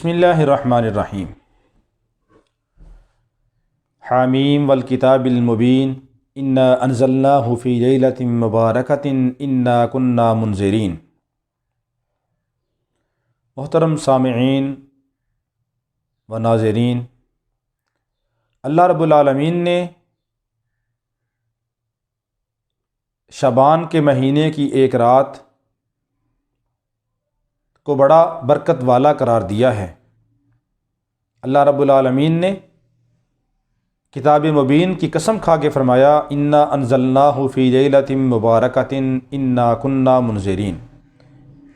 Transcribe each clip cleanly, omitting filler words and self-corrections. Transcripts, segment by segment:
بسم اللہ الرحمن الرحیم۔ حامیم والکتاب المبین انا انزلناہ فی لیلۃ مبارکۃ انا کنا منذرین۔ محترم سامعین و ناظرین، اللہ رب العالمین نے شعبان کے مہینے کی ایک رات کو بڑا برکت والا قرار دیا ہے۔ اللہ رب العالمین نے کتاب مبین کی قسم کھا کے فرمایا انا انزلناہ فی لیلۃ مبارکۃ انا کنا منذرین،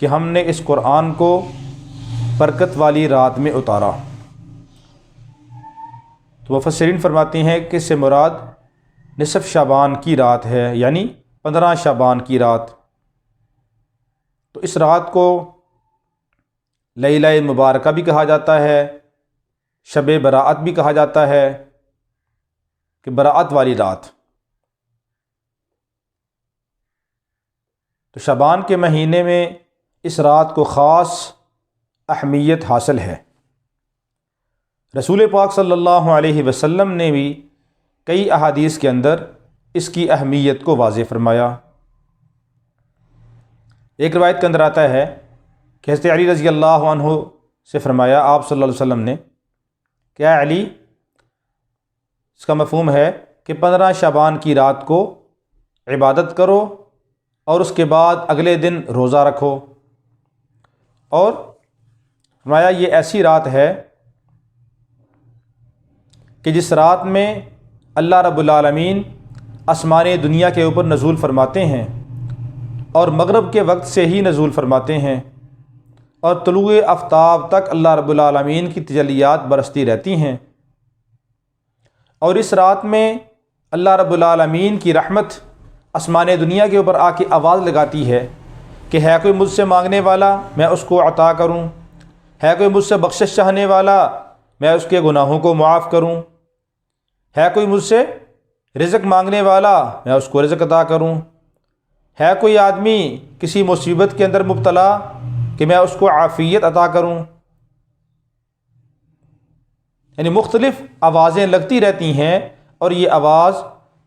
کہ ہم نے اس قرآن کو برکت والی رات میں اتارا۔ تو مفسرین فرماتے ہیں کہ اس سے مراد نصف شعبان کی رات ہے، یعنی 15 شعبان کی رات۔ تو اس رات کو لیلہ مبارکہ بھی کہا جاتا ہے، شب براءت بھی کہا جاتا ہے، کہ براءت والی رات۔ تو شعبان کے مہینے میں اس رات کو خاص اہمیت حاصل ہے۔ رسول پاک صلی اللہ علیہ وسلم نے بھی کئی احادیث کے اندر اس کی اہمیت کو واضح فرمایا۔ ایک روایت کے اندر آتا ہے کہ حضرت علی رضی اللہ عنہ سے فرمایا آپ صلی اللہ علیہ وسلم نے، کیا علی، اس کا مفہوم ہے کہ 15 شعبان کی رات کو عبادت کرو اور اس کے بعد اگلے دن روزہ رکھو، اور فرمایا یہ ایسی رات ہے کہ جس رات میں اللہ رب العالمین آسمان دنیا کے اوپر نزول فرماتے ہیں اور مغرب کے وقت سے ہی نزول فرماتے ہیں، اور طلوع آفتاب تک اللہ رب العالمین کی تجلیات برستی رہتی ہیں۔ اور اس رات میں اللہ رب العالمین کی رحمت آسمان دنیا کے اوپر آ کے آواز لگاتی ہے کہ ہے کوئی مجھ سے مانگنے والا میں اس کو عطا کروں، ہے کوئی مجھ سے بخشش چاہنے والا میں اس کے گناہوں کو معاف کروں، ہے کوئی مجھ سے رزق مانگنے والا میں اس کو رزق عطا کروں، ہے کوئی آدمی کسی مصیبت کے اندر مبتلا کہ میں اس کو عافیت عطا کروں۔ یعنی مختلف آوازیں لگتی رہتی ہیں، اور یہ آواز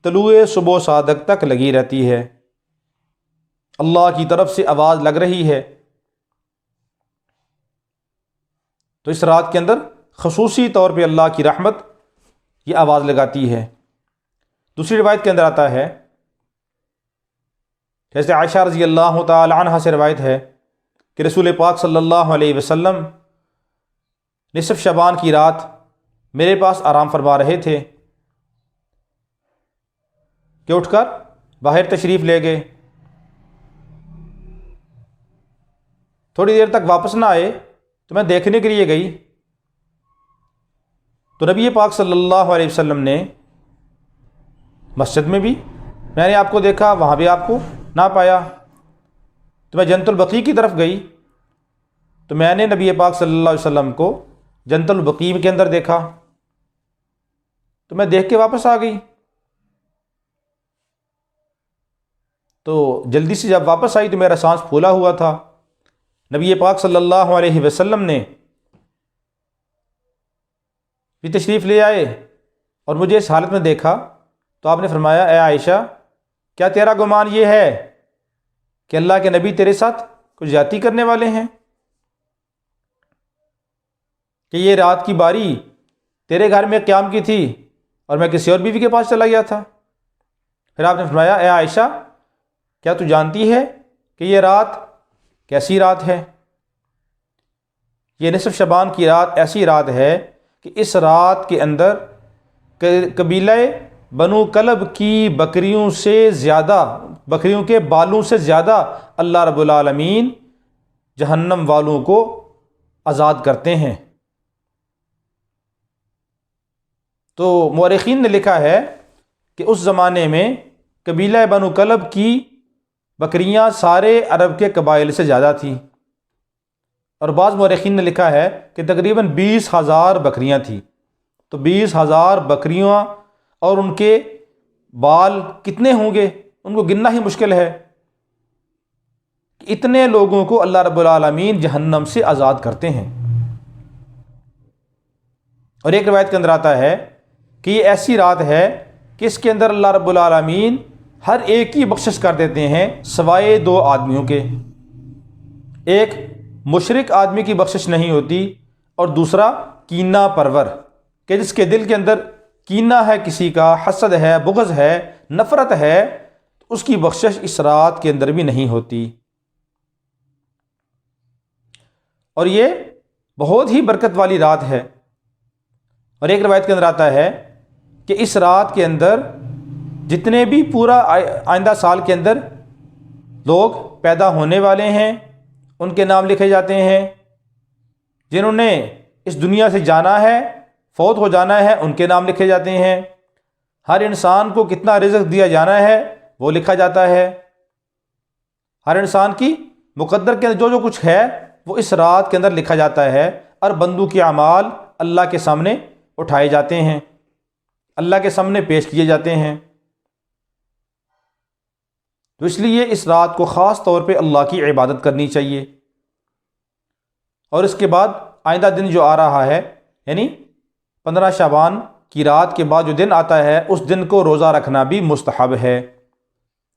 طلوع صبح و صادق تک لگی رہتی ہے، اللہ کی طرف سے آواز لگ رہی ہے۔ تو اس رات کے اندر خصوصی طور پہ اللہ کی رحمت یہ آواز لگاتی ہے۔ دوسری روایت کے اندر آتا ہے، جیسے عائشہ رضی اللہ تعالی عنہ سے روایت ہے کہ رسول پاک صلی اللہ علیہ وسلم نصف شعبان کی رات میرے پاس آرام فرما رہے تھے کہ اٹھ کر باہر تشریف لے گئے، تھوڑی دیر تک واپس نہ آئے تو میں دیکھنے کے لیے گئی، تو نبی پاک صلی اللہ علیہ وسلم نے مسجد میں بھی میں نے آپ کو دیکھا، وہاں بھی آپ کو نہ پایا، تو میں جنت البقیع کی طرف گئی تو میں نے نبی پاک صلی اللہ علیہ وسلم کو جنت البقیع کے اندر دیکھا، تو میں دیکھ کے واپس آ گئی۔ تو جلدی سے جب واپس آئی تو میرا سانس پھولا ہوا تھا۔ نبی پاک صلی اللہ علیہ وسلم نے بھی تشریف لے آئے اور مجھے اس حالت میں دیکھا تو آپ نے فرمایا، اے عائشہ، کیا تیرا گمان یہ ہے کہ اللہ کے نبی تیرے ساتھ کچھ زیادتی کرنے والے ہیں، کہ یہ رات کی باری تیرے گھر میں قیام کی تھی اور میں کسی اور بیوی کے پاس چلا گیا تھا؟ پھر آپ نے فرمایا، اے عائشہ، کیا تو جانتی ہے کہ یہ رات کیسی رات ہے؟ یہ نصف شعبان کی رات ایسی رات ہے کہ اس رات کے اندر قبیلہ بنو کلب کی بکریوں سے زیادہ، بکریوں کے بالوں سے زیادہ اللہ رب العالمین جہنم والوں کو آزاد کرتے ہیں۔ تو مورخین نے لکھا ہے کہ اس زمانے میں قبیلہ بنو کلب کی بکریاں سارے عرب کے قبائل سے زیادہ تھیں، اور بعض مورخین نے لکھا ہے کہ تقریباً 20,000 بکریاں تھیں۔ تو 20,000 بکریاں اور ان کے بال کتنے ہوں گے ان کو گننا ہی مشکل ہے۔ اتنے لوگوں کو اللہ رب العالمین جہنم سے آزاد کرتے ہیں۔ اور ایک روایت کے اندر آتا ہے کہ یہ ایسی رات ہے کہ اس کے اندر اللہ رب العالمین ہر ایک کی بخشش کر دیتے ہیں سوائے دو آدمیوں کے۔ ایک مشرک آدمی کی بخشش نہیں ہوتی، اور دوسرا کینہ پرور، کہ جس کے دل کے اندر کینہ ہے، کسی کا حسد ہے، بغض ہے، نفرت ہے، اس کی بخشش اس رات کے اندر بھی نہیں ہوتی۔ اور یہ بہت ہی برکت والی رات ہے۔ اور ایک روایت کے اندر آتا ہے کہ اس رات کے اندر جتنے بھی پورا آئندہ سال کے اندر لوگ پیدا ہونے والے ہیں ان کے نام لکھے جاتے ہیں، جنہوں نے اس دنیا سے جانا ہے، فوت ہو جانا ہے، ان کے نام لکھے جاتے ہیں، ہر انسان کو کتنا رزق دیا جانا ہے وہ لکھا جاتا ہے، ہر انسان کی مقدر کے اندر جو کچھ ہے وہ اس رات کے اندر لکھا جاتا ہے، اور بندوں کے اعمال اللہ کے سامنے اٹھائے جاتے ہیں، اللہ کے سامنے پیش کیے جاتے ہیں۔ تو اس لیے اس رات کو خاص طور پہ اللہ کی عبادت کرنی چاہیے۔ اور اس کے بعد آئندہ دن جو آ رہا ہے، یعنی 15 شعبان کی رات کے بعد جو دن آتا ہے، اس دن کو روزہ رکھنا بھی مستحب ہے۔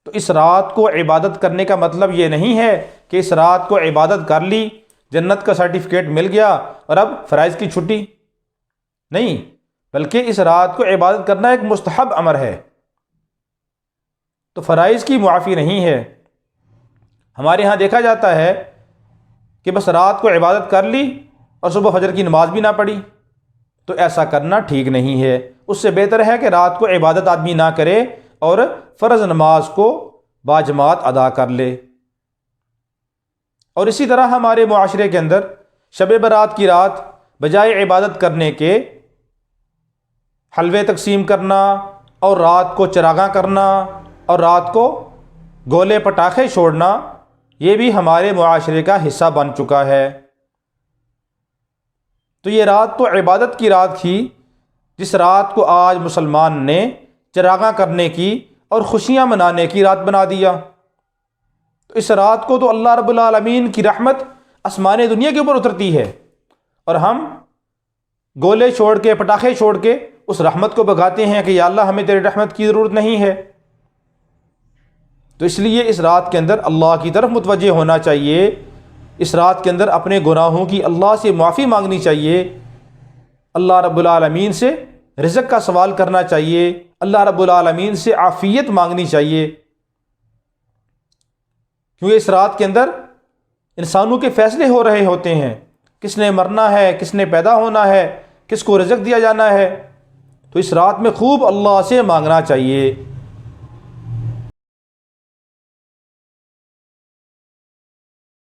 تو اس رات کو عبادت کرنے کا مطلب یہ نہیں ہے کہ اس رات کو عبادت کر لی، جنت کا سرٹیفکیٹ مل گیا اور اب فرائض کی چھٹی، نہیں، بلکہ اس رات کو عبادت کرنا ایک مستحب امر ہے، تو فرائض کی معافی نہیں ہے۔ ہمارے ہاں دیکھا جاتا ہے کہ بس رات کو عبادت کر لی اور صبح فجر کی نماز بھی نہ پڑھی، تو ایسا کرنا ٹھیک نہیں ہے۔ اس سے بہتر ہے کہ رات کو عبادت آدمی نہ کرے اور فرض نماز کو باجماعت ادا کر لے۔ اور اسی طرح ہمارے معاشرے کے اندر شب برات کی رات بجائے عبادت کرنے کے حلوے تقسیم کرنا، اور رات کو چراغاں کرنا، اور رات کو گولے پٹاخے چھوڑنا، یہ بھی ہمارے معاشرے کا حصہ بن چکا ہے۔ تو یہ رات تو عبادت کی رات تھی، جس رات کو آج مسلمان نے چراغاں کرنے کی اور خوشیاں منانے کی رات بنا دیا۔ تو اس رات کو تو اللہ رب العالمین کی رحمت آسمان دنیا کے اوپر اترتی ہے، اور ہم گولے چھوڑ کے، پٹاخے چھوڑ کے اس رحمت کو بھگاتے ہیں کہ یا اللہ ہمیں تیری رحمت کی ضرورت نہیں ہے۔ تو اس لیے اس رات کے اندر اللہ کی طرف متوجہ ہونا چاہیے، اس رات کے اندر اپنے گناہوں کی اللہ سے معافی مانگنی چاہیے، اللہ رب العالمین سے رزق کا سوال کرنا چاہیے، اللہ رب العالمین سے عافیت مانگنی چاہیے، کیونکہ اس رات کے اندر انسانوں کے فیصلے ہو رہے ہوتے ہیں، کس نے مرنا ہے، کس نے پیدا ہونا ہے، کس کو رزق دیا جانا ہے۔ تو اس رات میں خوب اللہ سے مانگنا چاہیے۔